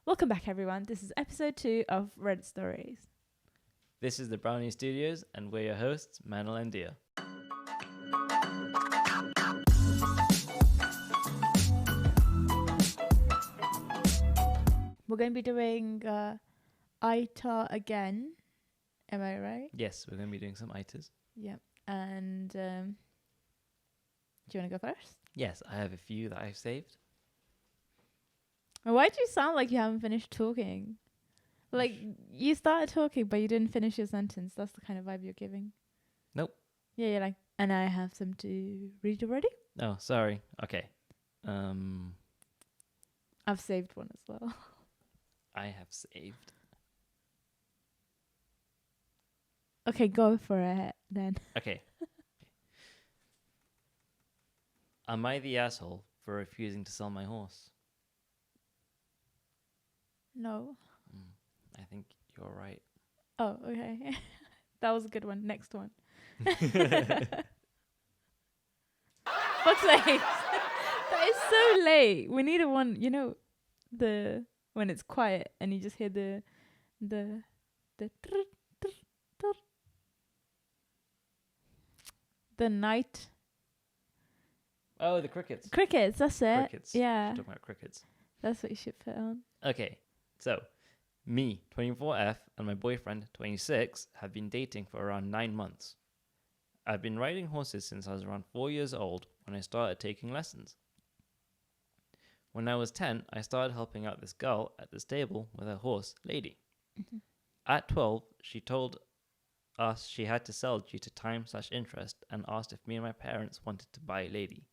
Welcome back, everyone. This is episode 2 of Reddit Stories. This is the Brownie Studios, and we're your hosts, Manil and Diaa. We're going to be doing AITA again. Am I right? Yes, we're going to be doing some AITAs. Yep. And do you want to go first? Yes, I have a few that I've saved. Why do you sound like you haven't finished talking? Like, you started talking, but you didn't finish your sentence. That's the kind of vibe you're giving. Nope. Yeah, you're like, and I have some to read already? Oh, sorry. Okay. I've saved one as well. I have saved. Okay, go for it then. Okay. Am I the asshole for refusing to sell my horse? No. I think you're right. Oh, okay. That was a good one. Next one. Fuck's sake. That is so late. We need a one, you know, the when it's quiet and you just hear the night Oh, the crickets. crickets. That's it. Crickets. Yeah, We're talking about crickets. that's what you should put on. Okay, so me, 24F, and my boyfriend, 26, have been dating for around 9 months. I've been riding horses since I was around 4 years old when I started taking lessons. When I was 10, I started helping out this girl at the stable with her horse, Lady. Mm-hmm. At 12, she told us she had to sell due to time/interest and asked if me and my parents wanted to buy Lady.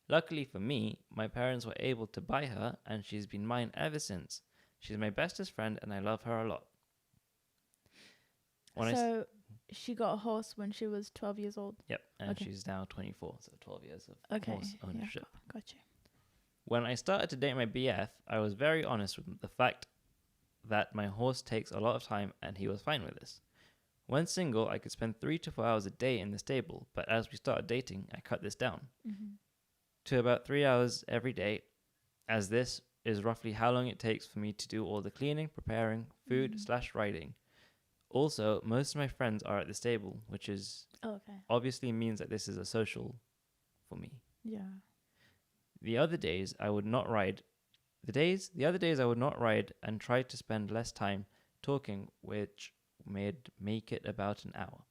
Luckily for me, my parents were able to buy her and she's been mine ever since. She's my bestest friend and I love her a lot. So she got a horse when she was 12 years old. Yep, and Okay. she's now 24, so 12 years of horse ownership. Yeah, got you. When I started to date my BF, I was very honest with the fact that my horse takes a lot of time and he was fine with this. When single, I could spend 3 to 4 hours a day in the stable, but as we started dating, I cut this down to about 3 hours every day, as this is roughly how long it takes for me to do all the cleaning, preparing, food/riding. Also, most of my friends are at the stable, which is obviously means that this is a social for me. Yeah. The other days I would not ride. The other days I would not ride and try to spend less time talking, which made make it about an hour.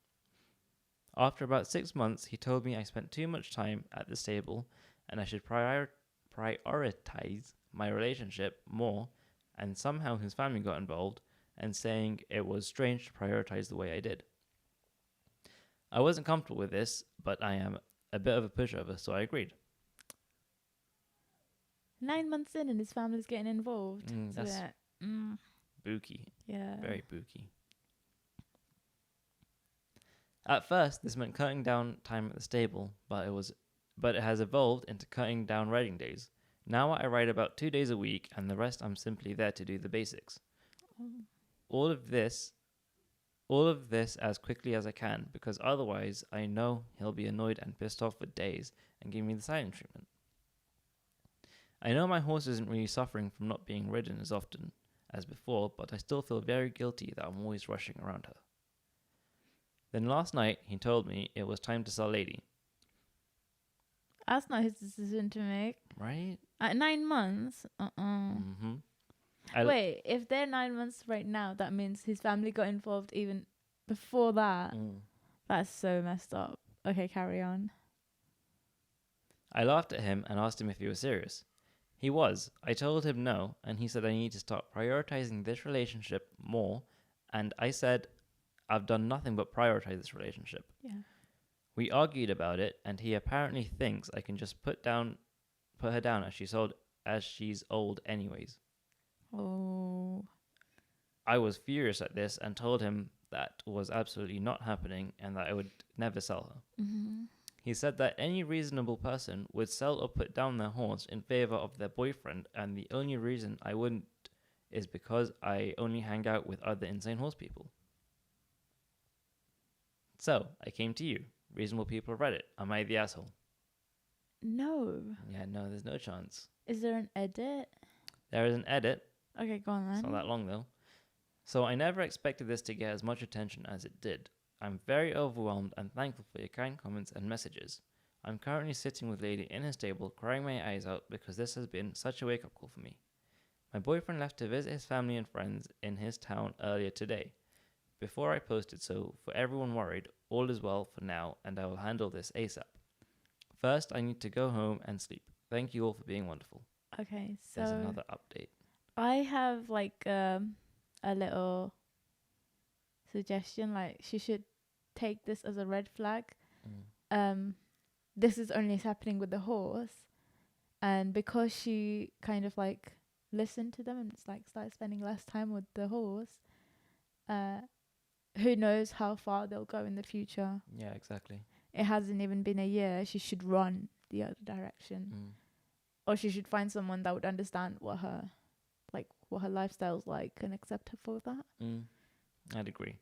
After about 6 months, he told me I spent too much time at the stable and I should prioritize my relationship more, and somehow his family got involved and saying it was strange to prioritize the way I did. I wasn't comfortable with this, but I am a bit of a pushover, so I agreed. 9 months in and his family's getting involved. That's booky. Yeah. Very booky. At first, this meant cutting down time at the stable, but it has evolved into cutting down riding days. Now I ride about 2 days a week, and the rest I'm simply there to do the basics. All of this as quickly as I can, because otherwise I know he'll be annoyed and pissed off for days and give me the silent treatment. I know my horse isn't really suffering from not being ridden as often as before, but I still feel very guilty that I'm always rushing around her. Then last night, he told me it was time to sell Lady. That's not his decision to make. Right? At 9 months? Mm-hmm. Wait, if they're 9 months right now, that means his family got involved even before that. That's so messed up. Okay, carry on. I laughed at him and asked him if he was serious. He was. I told him no, and he said I need to start prioritizing this relationship more, and I said I've done nothing but prioritize this relationship. Yeah. We argued about it, and he apparently thinks I can just put her down as she's old anyways. Oh. I was furious at this and told him that was absolutely not happening and that I would never sell her. Mm-hmm. He said that any reasonable person would sell or put down their horse in favor of their boyfriend, and the only reason I wouldn't is because I only hang out with other insane horse people. So, I came to you, reasonable people of Reddit. Am I the asshole? No. Yeah, no, there's no chance. Is there an edit? There is an edit. Okay, go on then. It's not that long though. So I never expected this to get as much attention as it did. I'm very overwhelmed and thankful for your kind comments and messages. I'm currently sitting with Lady in his stable, crying my eyes out because this has been such a wake-up call for me. My boyfriend left to visit his family and friends in his town earlier today. Before I posted, so for everyone worried, all is well for now and I will handle this ASAP. First, I need to go home and sleep. Thank you all for being wonderful. Okay, so There's another update. I have like a little suggestion. Like, she should take this as a red flag. This is only happening with the horse, and because she kind of like listened to them and it's like started spending less time with the horse, who knows how far they'll go in the future. Yeah, exactly. It hasn't even been a year. She should run the other direction, or she should find someone that would understand what her lifestyle's like and accept her for that. I'd agree.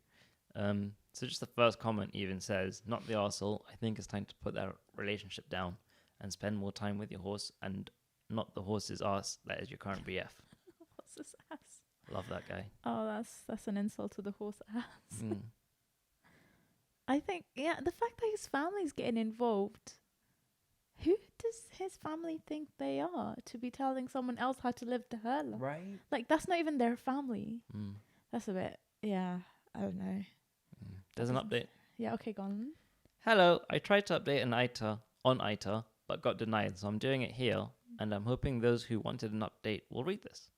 So just the first comment even says, not the arsehole, I think it's time to put that relationship down and spend more time with your horse and not the horse's arse that is your current BF. What's this ass? Love that guy. Oh, that's an insult to the horse ass. I think, yeah, the fact that his family's getting involved, who does his family think they are to be telling someone else how to live her life? Right. Like, that's not even their family. That's a bit, yeah, I don't know. There's an update. Yeah, okay, go on. Hello, I tried to update an AITA on AITA, but got denied, so I'm doing it here, and I'm hoping those who wanted an update will read this.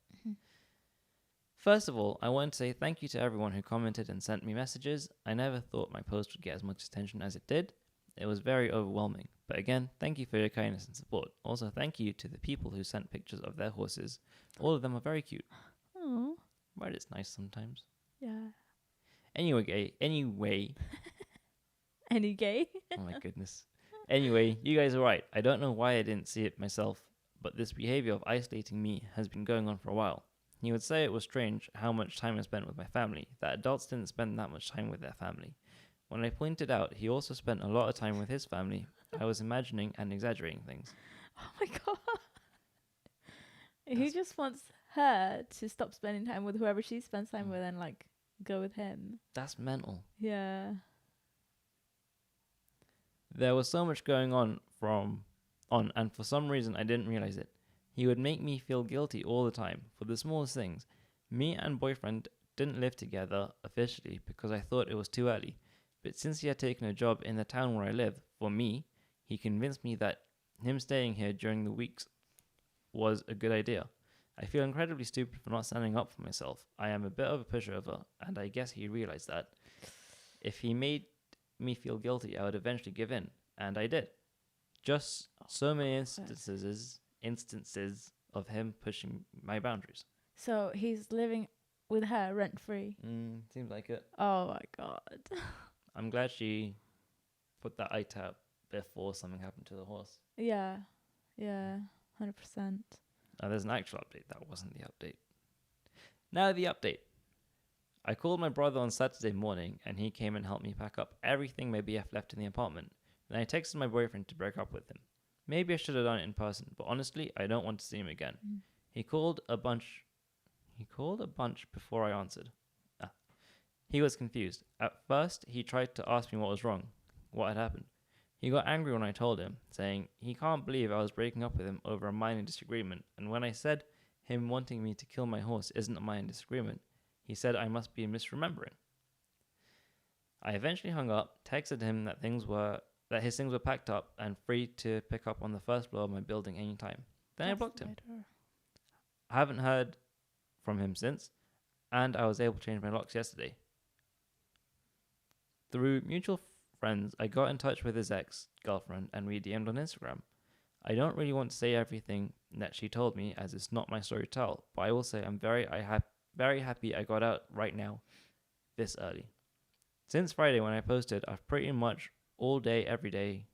First of all, I want to say thank you to everyone who commented and sent me messages. I never thought my post would get as much attention as it did. It was very overwhelming. But again, thank you for your kindness and support. Also, thank you to the people who sent pictures of their horses. All of them are very cute. Oh. Right, it's nice sometimes. Yeah. Anyway. Any gay? Oh my goodness. Anyway, you guys are right. I don't know why I didn't see it myself, but this behavior of isolating me has been going on for a while. He would say it was strange how much time I spent with my family, that adults didn't spend that much time with their family. When I pointed out he also spent a lot of time with his family, I was imagining and exaggerating things. Oh my god. He just wants her to stop spending time with whoever she spends time with and like go with him. That's mental. Yeah. There was so much going on and for some reason I didn't realize it. He would make me feel guilty all the time for the smallest things. Me and boyfriend didn't live together officially because I thought it was too early. But since he had taken a job in the town where I live, for me, he convinced me that him staying here during the weeks was a good idea. I feel incredibly stupid for not standing up for myself. I am a bit of a pushover, and I guess he realized that. If he made me feel guilty, I would eventually give in, and I did. Just so many instances of him pushing my boundaries. So he's living with her rent free. Seems like it. Oh my god. I'm glad she put that AITA up before something happened to the horse. Yeah. 100%. There's an actual update. That wasn't the update. Now the update. I called my brother on Saturday morning and he came and helped me pack up everything my BF left in the apartment. Then I texted my boyfriend to break up with him. Maybe I should have done it in person, but honestly, I don't want to see him again. He called a bunch before I answered. He was confused. At first, he tried to ask me what was wrong, what had happened. He got angry when I told him, saying he can't believe I was breaking up with him over a minor disagreement, and when I said him wanting me to kill my horse isn't a minor disagreement, he said I must be misremembering. I eventually hung up, texted him that his things were packed up and free to pick up on the first floor of my building anytime. Then I blocked him. I haven't heard from him since, and I was able to change my locks yesterday. Through mutual friends, I got in touch with his ex-girlfriend and we DM'd on Instagram. I don't really want to say everything that she told me as it's not my story to tell, but I will say I'm very happy I got out right now, this early. Since Friday when I posted, I've pretty much all day, every day.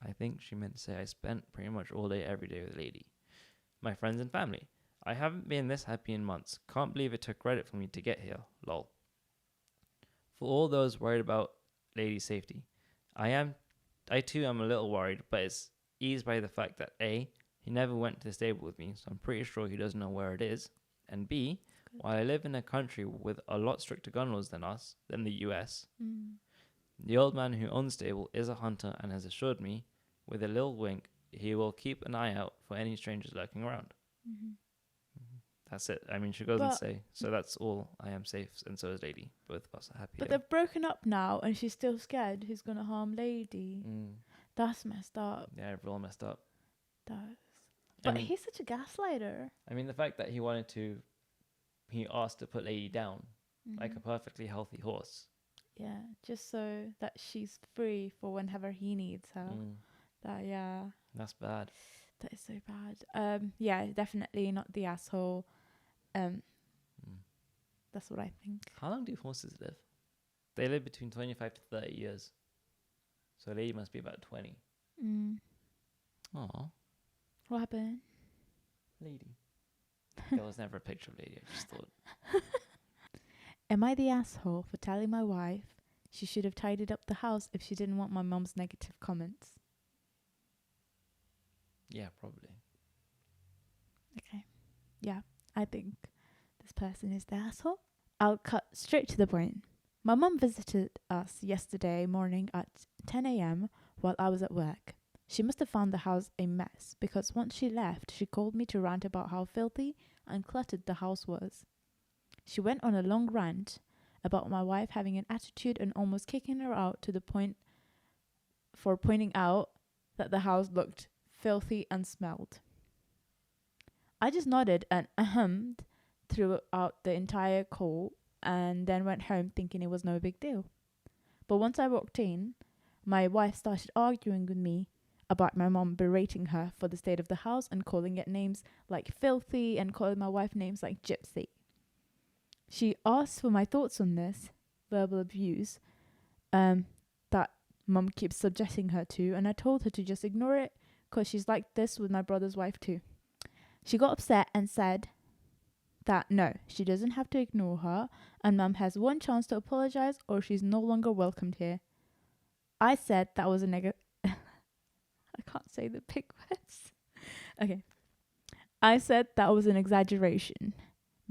I think she meant to say I spent pretty much all day, every day with Lady. My friends and family. I haven't been this happy in months. Can't believe it took credit for me to get here. Lol. For all those worried about Lady's safety, I too am a little worried, but it's eased by the fact that A, He never went to the stable with me, so I'm pretty sure he doesn't know where it is. And B, while I live in a country with a lot stricter gun laws than the US, the old man who owns the stable is a hunter and has assured me, with a little wink, he will keep an eye out for any strangers lurking around. That's it. I mean, she goes and say, so that's all. I am safe, and so is Lady. Both of us are happy. But they've broken up now, and she's still scared he's going to harm Lady. That's messed up. Yeah, everyone messed up. But he's such a gaslighter. I mean, the fact that he asked to put Lady down like a perfectly healthy horse. Yeah, just so that she's free for whenever he needs her. That's bad. That is so bad. Yeah, definitely not the asshole. That's what I think. How long do horses live? They live between 25 to 30 years. So Lady must be about 20. Aww. What happened? Lady. There was never a picture of Lady, I just thought. Am I the asshole for telling my wife she should have tidied up the house if she didn't want my mum's negative comments? Yeah, probably. Okay. Yeah, I think this person is the asshole. I'll cut straight to the point. My mum visited us yesterday morning at 10 a.m. while I was at work. She must have found the house a mess because once she left, she called me to rant about how filthy and cluttered the house was. She went on a long rant about my wife having an attitude and almost kicking her out to the point for pointing out that the house looked filthy and smelled. I just nodded and ahemed throughout the entire call and then went home thinking it was no big deal. But once I walked in, my wife started arguing with me about my mom berating her for the state of the house and calling it names like filthy and calling my wife names like gypsy. She asked for my thoughts on this verbal abuse that mum keeps subjecting her to, and I told her to just ignore it because she's like this with my brother's wife too. She got upset and said that no, she doesn't have to ignore her and mum has one chance to apologize or she's no longer welcomed here. I said that was a I can't say the big words. Okay. I said that was an exaggeration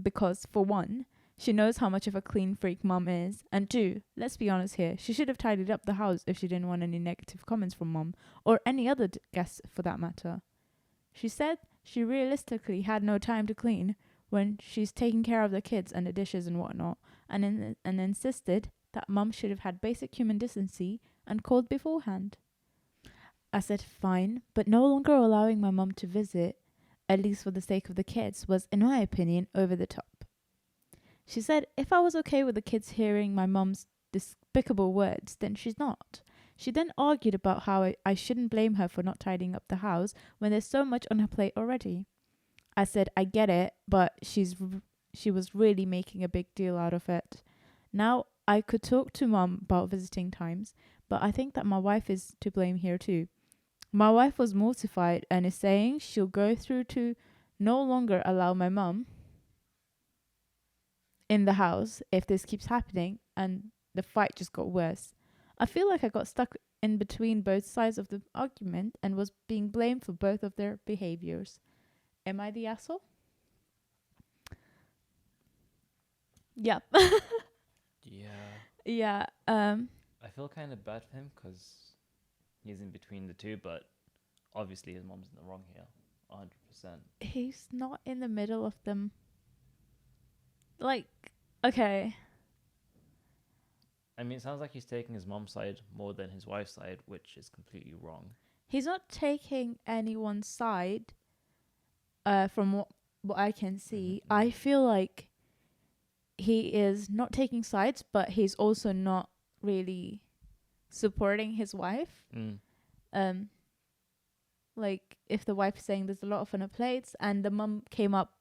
because, for one, she knows how much of a clean freak mum is, and two, let's be honest here, she should have tidied up the house if she didn't want any negative comments from mum, or any other guests for that matter. She said she realistically had no time to clean when she's taking care of the kids and the dishes and whatnot, and insisted that mum should have had basic human decency and called beforehand. I said fine, but no longer allowing my mum to visit, at least for the sake of the kids, was, in my opinion, over the top. She said if I was okay with the kids hearing my mum's despicable words, then she's not. She then argued about how I shouldn't blame her for not tidying up the house when there's so much on her plate already. I said I get it, but she was really making a big deal out of it. Now, I could talk to mum about visiting times, but I think that my wife is to blame here too. My wife was mortified and is saying she'll go through to no longer allow my mum in the house if this keeps happening, and the fight just got worse. I feel like I got stuck in between both sides of the argument and was being blamed for both of their behaviors. Am I the asshole? Yep. Yeah. I feel kind of bad for him because he's in between the two, but obviously his mom's in the wrong here, 100%. He's not in the middle of them. Like, okay. I mean, it sounds like he's taking his mom's side more than his wife's side, which is completely wrong. He's not taking anyone's side, from what I can see. I feel like he is not taking sides, but he's also not really supporting his wife. Like, if the wife is saying there's a lot on her plates and the mum came up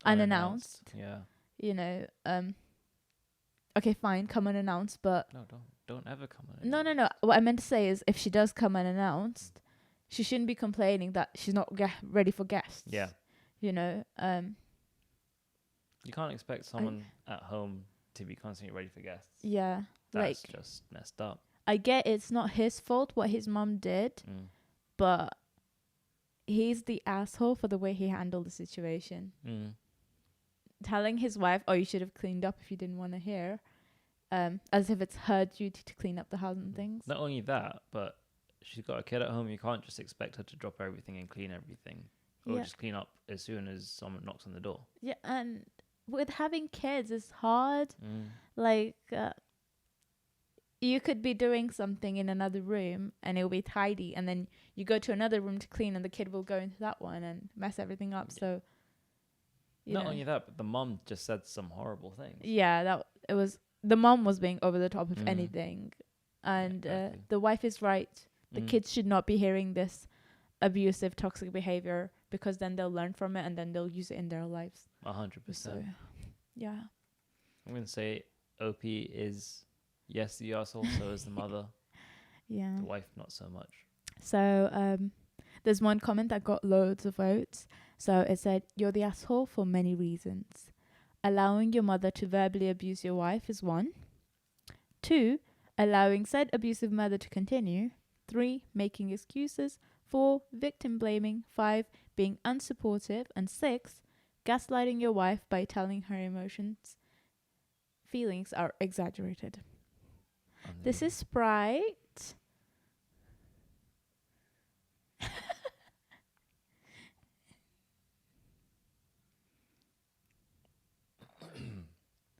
unannounced. Yeah. You know, okay, fine, come unannounced, but... No, don't ever come unannounced. No. What I meant to say is if she does come unannounced, she shouldn't be complaining that she's not ready for guests. Yeah. You know, you can't expect someone at home to be constantly ready for guests. Yeah. That's just messed up. I get it's not his fault what his mum did, but he's the asshole for the way he handled the situation. Mm. Telling his wife, "Oh, you should have cleaned up if you didn't want to hear," as if it's her duty to clean up the house and things. Not only that, but she's got a kid at home. You can't just expect her to drop everything and clean everything, or just clean up as soon as someone knocks on the door. Yeah, and with having kids, it's hard. Mm. Like, you could be doing something in another room and it'll be tidy, and then you go to another room to clean, and the kid will go into that one and mess everything up. So, not only that, but the mom just said some horrible things. Yeah, the mom was being over the top if anything, and exactly. the wife is right. The kids should not be hearing this abusive, toxic behavior, because then they'll learn from it and then they'll use it in their lives. 100%. So, yeah. I'm gonna say OP is yes the asshole, so is the mother. Yeah. The wife not so much. So there's one comment that got loads of votes. So it said, "You're the asshole for many reasons. Allowing your mother to verbally abuse your wife is 1. 2, allowing said abusive mother to continue. 3, making excuses. 4, victim blaming. 5, being unsupportive. And 6, gaslighting your wife by telling her feelings are exaggerated." This is Sprite.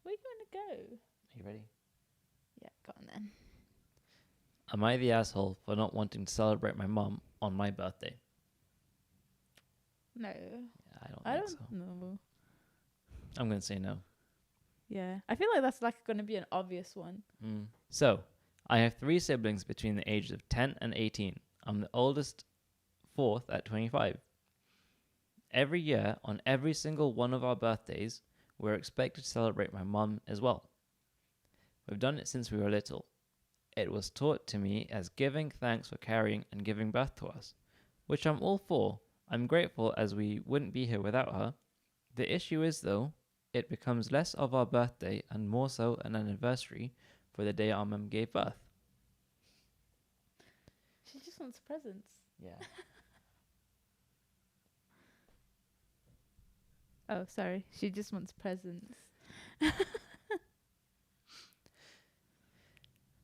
Where you want to go? Are you ready? Yeah, go on then. Am I the asshole for not wanting to celebrate my mum on my birthday? No. Yeah, I don't think so. know. I'm going to say no. Yeah. I feel like that's like going to be an obvious one. So, I have 3 siblings between the ages of 10 and 18. I'm the oldest, 4th at 25. Every year, on every single one of our birthdays, we're expected to celebrate my mum as well. We've done it since we were little. It was taught to me as giving thanks for carrying and giving birth to us, which I'm all for. I'm grateful, as we wouldn't be here without her. The issue is, though, it becomes less of our birthday and more so an anniversary for the day our mum gave birth. She just wants presents. Yeah. Oh, sorry. She just wants presents.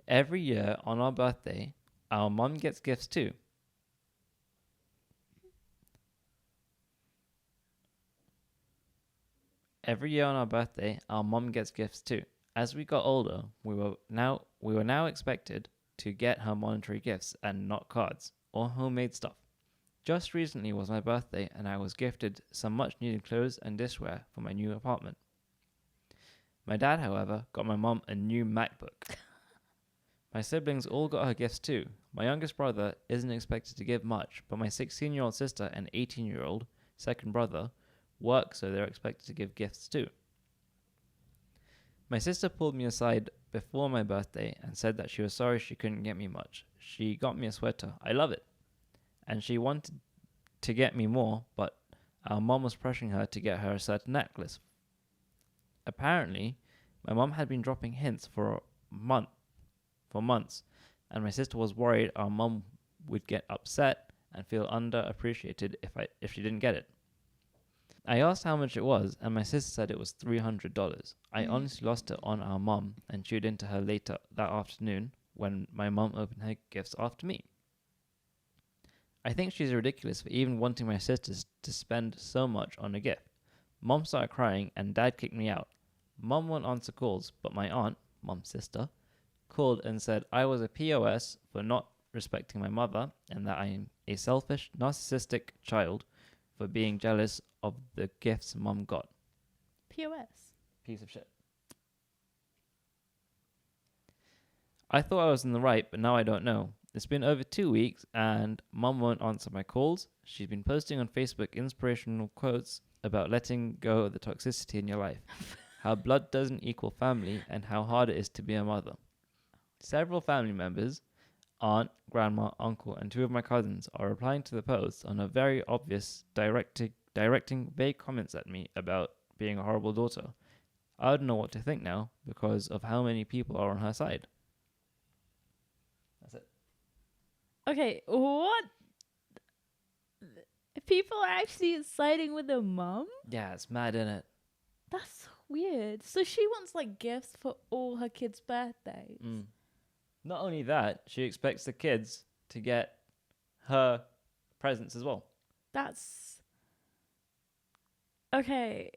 Every year on our birthday, our mum gets gifts too. Every year on our birthday, our mum gets gifts too. As we got older, we were now expected to get her monetary gifts and not cards or homemade stuff. Just recently was my birthday, and I was gifted some much needed clothes and dishware for my new apartment. My dad, however, got my mum a new MacBook. My siblings all got her gifts too. My youngest brother isn't expected to give much, but my 16-year-old sister and 18-year-old second brother work, so they're expected to give gifts too. My sister pulled me aside before my birthday and said that she was sorry she couldn't get me much. She got me a sweater. I love it. And she wanted to get me more, but our mum was pressuring her to get her a certain necklace. Apparently, my mum had been dropping hints for months, and my sister was worried our mum would get upset and feel underappreciated if she didn't get it. I asked how much it was, and my sister said it was $300. I honestly lost it on our mum and chewed into her later that afternoon when my mum opened her gifts after me. I think she's ridiculous for even wanting my sisters to spend so much on a gift. Mum started crying and Dad kicked me out. Mum won't answer calls, but my aunt, Mum's sister, called and said I was a POS for not respecting my mother and that I am a selfish, narcissistic child for being jealous of the gifts Mum got. POS. Piece of shit. I thought I was in the right, but now I don't know. It's been over 2 weeks and Mum won't answer my calls. She's been posting on Facebook inspirational quotes about letting go of the toxicity in your life, how blood doesn't equal family, and how hard it is to be a mother. Several family members, aunt, grandma, uncle, and 2 of my cousins are replying to the posts on a very obvious directing vague comments at me about being a horrible daughter. I don't know what to think now because of how many people are on her side. That's it. Okay, what? People are actually siding with the mom? Yeah, it's mad, innit? That's weird. So she wants like gifts for all her kids' birthdays. Mm. Not only that, she expects the kids to get her presents as well. That's okay.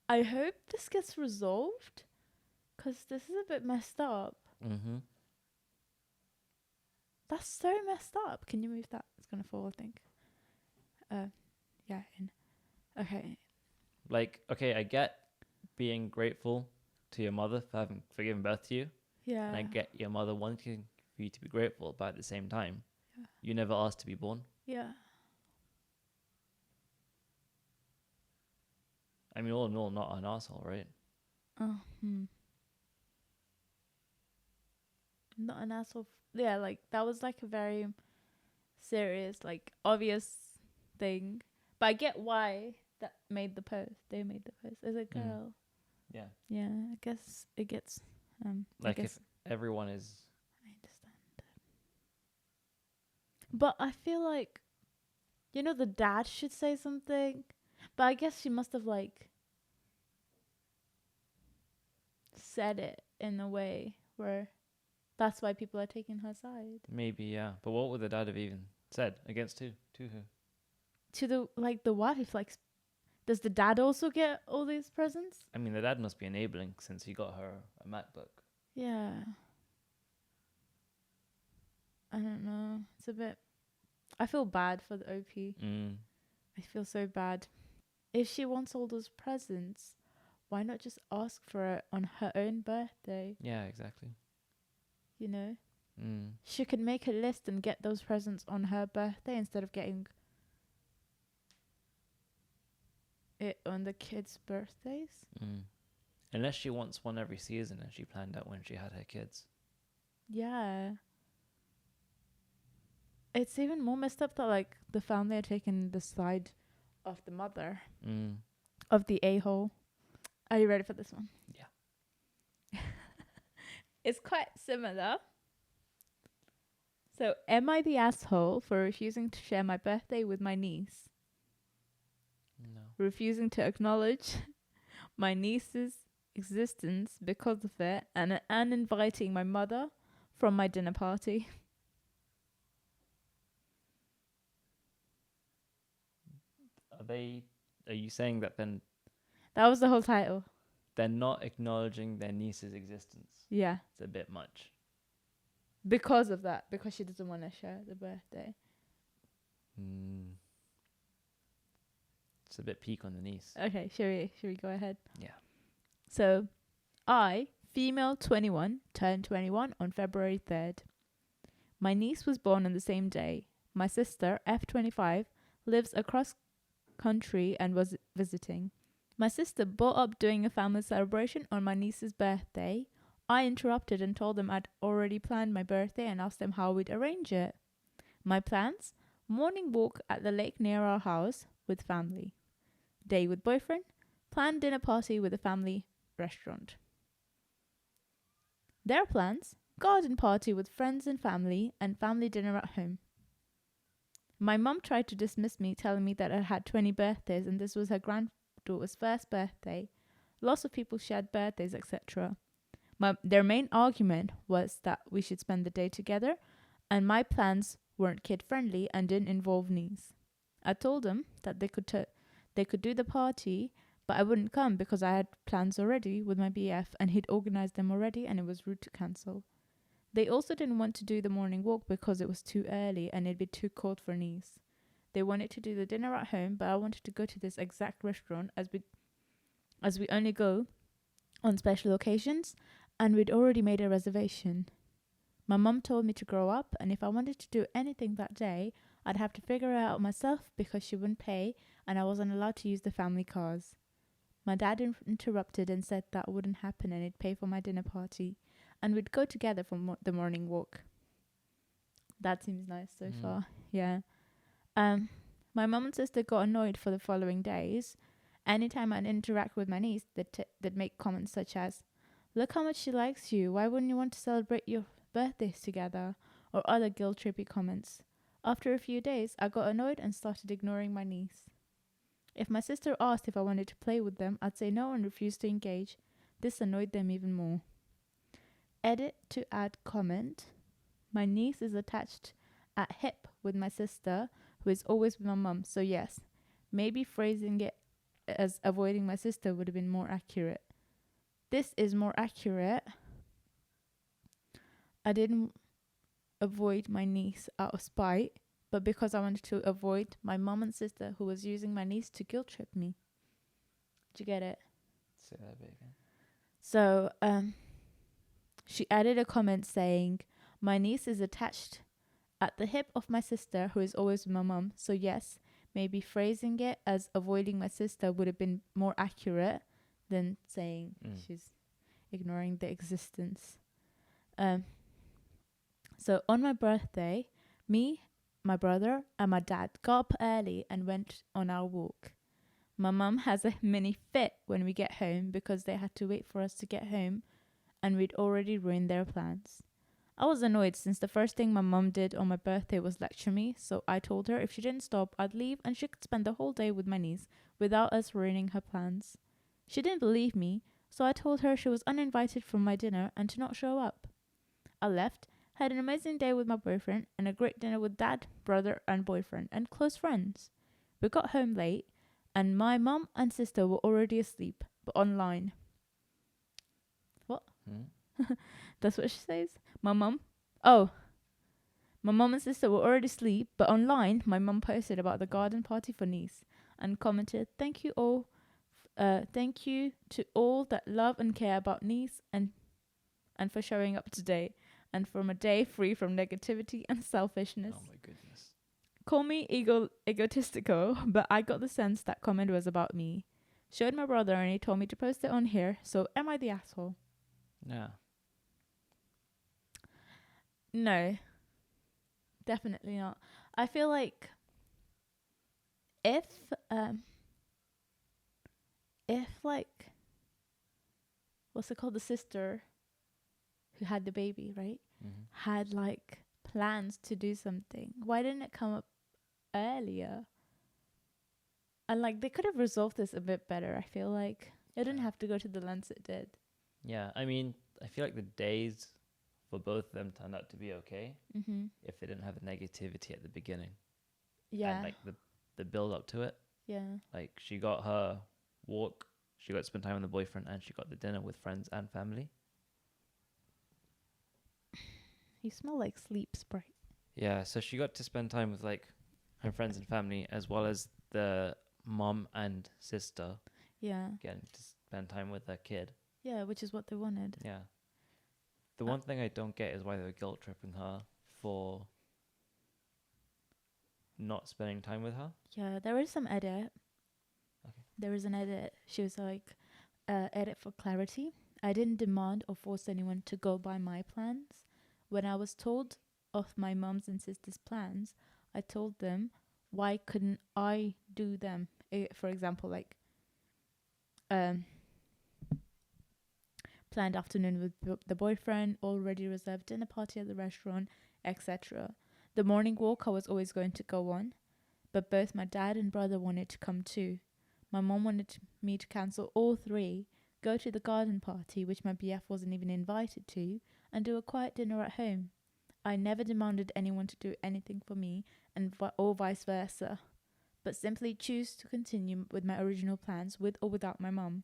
I hope this gets resolved, because this is a bit messed up. Mm-hmm. That's so messed up. Can you move that? It's gonna fall, I think. Yeah. Okay. Like, okay, I get being grateful to your mother for giving birth to you. Yeah. And I get your mother wanting for you to be grateful, but at the same time, you never asked to be born. Yeah. I mean, all in all, not an asshole, right? Not an asshole. Yeah, like that was like a very serious, like obvious thing. But I get why that made the post. They made the post. As a girl. Yeah. Yeah, I guess it gets. Like if everyone is. I understand. But I feel like, the dad should say something. But I guess she must have like said it in a way where that's why people are taking her side. Maybe, yeah. But what would the dad have even said against who? To who? To the wife, like, does the dad also get all these presents? I mean, the dad must be enabling since he got her a MacBook. Yeah. I don't know. It's a bit. I feel bad for the OP. I feel so bad. If she wants all those presents, why not just ask for it on her own birthday? Yeah, exactly. She could make a list and get those presents on her birthday instead of getting it on the kids' birthdays. Unless she wants one every season and she planned out when she had her kids. Yeah. It's even more messed up that like the family are taking the side of the mother of the a-hole. Are you ready for this one? Yeah. It's quite similar. So, am I the asshole for refusing to share my birthday with my niece? No. Refusing to acknowledge my niece's existence because of it, and inviting my mother from my dinner party. Are you saying that then That was the whole title. they're not acknowledging their niece's existence? Yeah. It's a bit much. Because of that, because she doesn't want to share the birthday. It's a bit peak on the niece. Okay, should we go ahead? Yeah. So, I, female 21, turned 21 on February 3rd. My niece was born on the same day. My sister, F25, lives across country and was visiting. My sister brought up doing a family celebration on my niece's birthday. I interrupted and told them I'd already planned my birthday and asked them how we'd arrange it. My plans: morning walk at the lake near our house with family. Day with boyfriend. Planned dinner party with a family restaurant. Their plans: garden party with friends and family dinner at home. My mum tried to dismiss me, telling me that I had 20 birthdays and this was her granddaughter's first birthday. Lots of people shared birthdays, etc. Their main argument was that we should spend the day together, and my plans weren't kid-friendly and didn't involve Kneez. I told them that they could do the party, but I wouldn't come because I had plans already with my BF and he'd organised them already and it was rude to cancel. They also didn't want to do the morning walk because it was too early and it'd be too cold for Kneez. They wanted to do the dinner at home, but I wanted to go to this exact restaurant as we only go on special occasions, and we'd already made a reservation. My mum told me to grow up, and if I wanted to do anything that day, I'd have to figure it out myself because she wouldn't pay and I wasn't allowed to use the family cars. My dad interrupted and said that wouldn't happen and he'd pay for my dinner party and we'd go together for the morning walk. That seems nice so far. Yeah. My mum and sister got annoyed for the following days. Anytime I'd interact with my niece, they'd make comments such as, "Look how much she likes you. Why wouldn't you want to celebrate your birthdays together?" Or other guilt-trippy comments. After a few days, I got annoyed and started ignoring my niece. If my sister asked if I wanted to play with them, I'd say no and refuse to engage. This annoyed them even more. Edit to add comment. My niece is attached at hip with my sister, who is always with my mum, so yes, maybe phrasing it as avoiding my sister would have been more accurate. This is more accurate. I didn't avoid my niece out of spite, but because I wanted to avoid my mum and sister who was using my niece to guilt trip me. Did you get it? Say that bit again. So, she added a comment saying, my niece is attached at the hip of my sister who is always with my mum, so yes, maybe phrasing it as avoiding my sister would have been more accurate than saying she's ignoring the existence. So on my birthday, me, my brother, and my dad got up early and went on our walk. My mum has a mini fit when we get home because they had to wait for us to get home and we'd already ruined their plans. I was annoyed since the first thing my mum did on my birthday was lecture me, so I told her if she didn't stop, I'd leave and she could spend the whole day with my niece without us ruining her plans. She didn't believe me, so I told her she was uninvited from my dinner and to not show up. I left, had an amazing day with my boyfriend and a great dinner with dad, brother and boyfriend and close friends. We got home late and my mum and sister were already asleep, but online. What? That's what she says? My mum and sister were already asleep, but online my mum posted about the garden party for Kneez and commented, thank you to all that love and care about Kneez and for showing up today and from a day free from negativity and selfishness. Oh my goodness. Call me egotistical, but I got the sense that comment was about me. Showed my brother and he told me to post it on here, so am I the asshole? Yeah. No. Definitely not. I feel like if like what's it called, the sister who had the baby, right? Had like plans to do something, why didn't it come up earlier? And like they could have resolved this a bit better. I feel like it didn't have to go to the lengths it did. Yeah, I mean, I feel like the days for both of them turned out to be okay if they didn't have the negativity at the beginning. Yeah. And like the build up to it. Yeah. Like she got her walk, she got to spend time with the boyfriend, and she got the dinner with friends and family. You smell like sleep Sprite. Yeah, so she got to spend time with like her friends and family as well as the mom and sister. Yeah. Getting to spend time with their kid. Yeah, which is what they wanted. Yeah. The one thing I don't get is why they were guilt tripping her for not spending time with her. Yeah, there is some edit. Okay. There is an edit. She was like, edit for clarity. I didn't demand or force anyone to go by my plans. When I was told of my mum's and sister's plans, I told them, why couldn't I do them? For example, like, planned afternoon with the boyfriend, already reserved dinner party at the restaurant, etc. The morning walk I was always going to go on, but both my dad and brother wanted to come too. My mom wanted me to cancel all three, go to the garden party, which my BF wasn't even invited to, and do a quiet dinner at home. I never demanded anyone to do anything for me, or vice versa, but simply choose to continue with my original plans with or without my mum.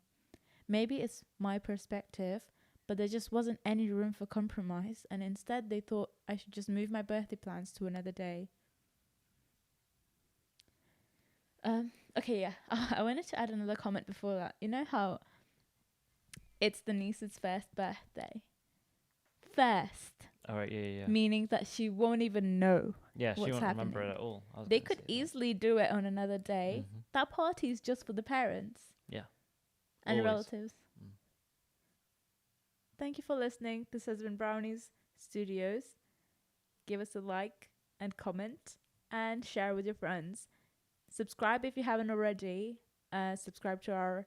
Maybe it's my perspective, but there just wasn't any room for compromise, and instead they thought I should just move my birthday plans to another day. Okay, yeah. I wanted to add another comment before that. You know how it's the niece's first birthday? First. All right, yeah. Meaning that she won't even know. Yeah, she what's won't happening. remember it at all. They could easily do it on another day. Mm-hmm. That party is just for the parents. Yeah. And Always. relatives. Thank you for listening. This has been Brownies Studios. Give us a like and comment and share with your friends. Subscribe if you haven't already. Subscribe to our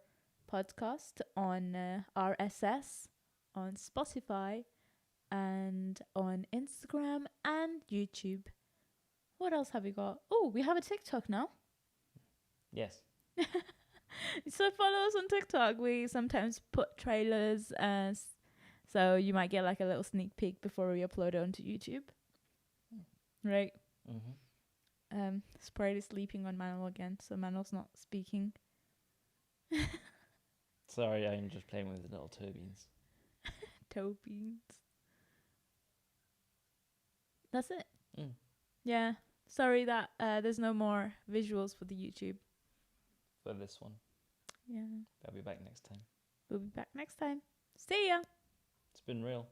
podcast on RSS, on Spotify, and on Instagram and YouTube. What else have we got? Oh, we have a TikTok now. Yes. So follow us on TikTok. We sometimes put trailers, so you might get like a little sneak peek before we upload it onto YouTube. Right. Mm-hmm. Sprite is sleeping on Manil again, so Manil's not speaking. Sorry, I'm just playing with the little toe beans. Toe beans. That's it. Mm. Yeah. Sorry that there's no more visuals for the YouTube. For this one. Yeah. I'll be back next time. We'll be back next time. See ya. It's been real.